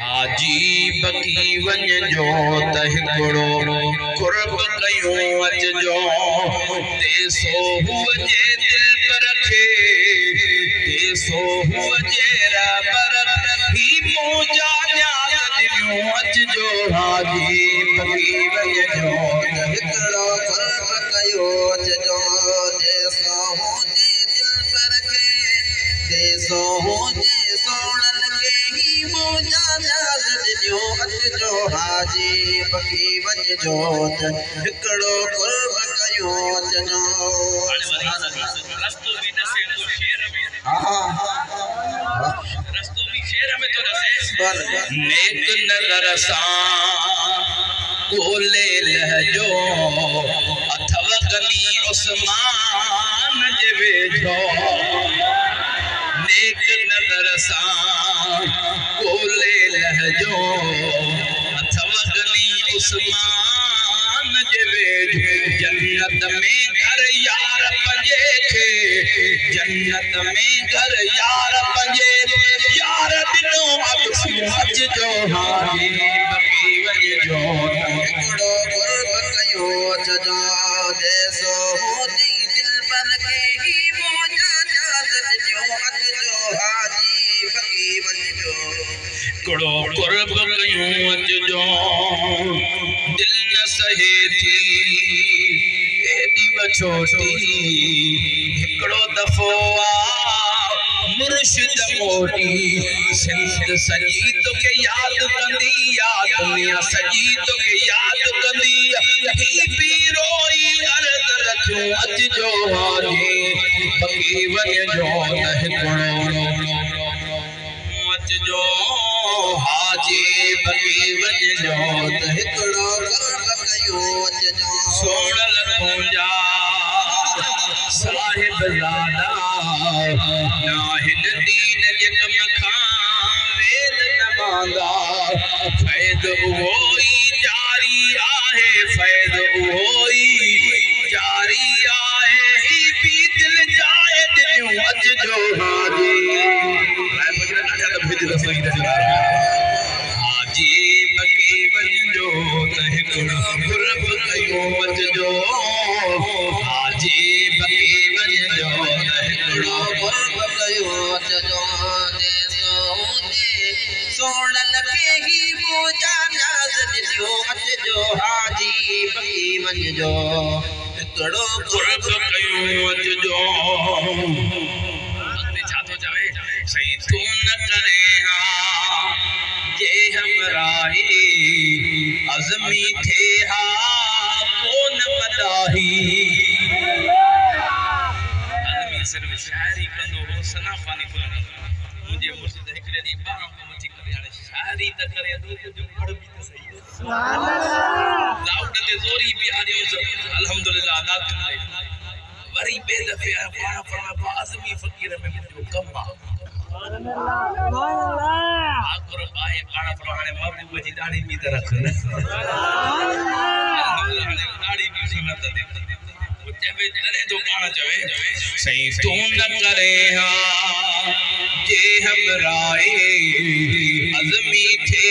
हाजी बकी वञ जो त हिकिड़ो कुर्ब कयूं अचजो देसो हुअ जे दिल पर खे देसो हुअ जे रब ही मुंहिंजा न्याज़ ॾिनियूं अचजो हाजी बकी वञ जो त हिकिड़ो कुर्ब कयूं अचजो देसो हुअ जे दिल पर खे देसो हुअ जे सोणल खे ही मुंहिंजा न्याज़ ॾिनियूं अचजो हाजी बकी वञ जो त हिकिड़ो कुर्ब कयूं अचजो नेक नज़र सां ॻोल्हे लहजो अथव गनी उस्मान जे वेझो नेक नज़र सां ॻोल्हे लहजो अथव गनी उस्मान जे वेझो जन्नत में घर यार पंजे खे जन्नत में घर यार पंजे यार ॾिनो अचजो हाजी बकी वञ जो हिकिड़ो कुर्ब कयूं अचजो देसो हुजी दिल पर खे ही मुंहिंजा न्याज़ ॾिनियूं अचजो हाजी बकी वञ जो हिकिड़ो कुर्ब कयूं अचजो दिल न सहे थी एॾी छोटी हिकिड़ो दफ़ो मुर्शिद मोटी सिंध सजी तोखे याद कंदी दुनिया सजी तोखे याद कंदी ही पीरोई अर्ज़ रखियूं अचजो हाजी बकी वञ जो त हिकिड़ो अचजो हाजी बकी वञ जो त हिकिड़ो कुर्ब कयूं अचजो सोणल तुंहिंजा साहिब ज़ादा ना हिन दीन जे कम खां वेल न मांदा फ़ैज़ उहो ई जारी आहे फ़ैज़ उहो ई जारी आहे ही बि दिल जाए ॾिनियूं अचजो हाजी हाजी बकी वञ जो त हिकिड़ो कुर्ब कयूं अचजो हाजी बकी वञ जो त हिकिड़ो कुर्ब कयूं अचजो देसो हुजे सोणल खे ही मुंहिंजा न्याज़ ॾिनियूं अचजो हाजी बकी वञ जो हिकिड़ो कुर्ब कयूं अचजो छा थो चवे सही तूं न करे जे हमराही अज़मी थे हा कोन मदाही अज़मी सिर्फ शायरी कंदो हो सना पानी कोन मुझे मुर्शिद हिकड़े दी बाण को मथी करे हाणे शायरी त करे तो जो पढ़ भी त सही है सुभान अल्लाह लाउड ते जोरी भी आ रही अल्हम्दुलिल्लाह अदा करे वरी बे दफे पाण फरमा अज़मी फकीर में जो कम आ सुभान अल्लाह आखिर आए पाण फरमा हाणे महबूब जी दाढ़ी भी त रख सुभान अल्लाह दाढ़ी भी सुन्नत दे चवे डरे जो पाण चवे सही तू न करे जे हमराए अज़मी थे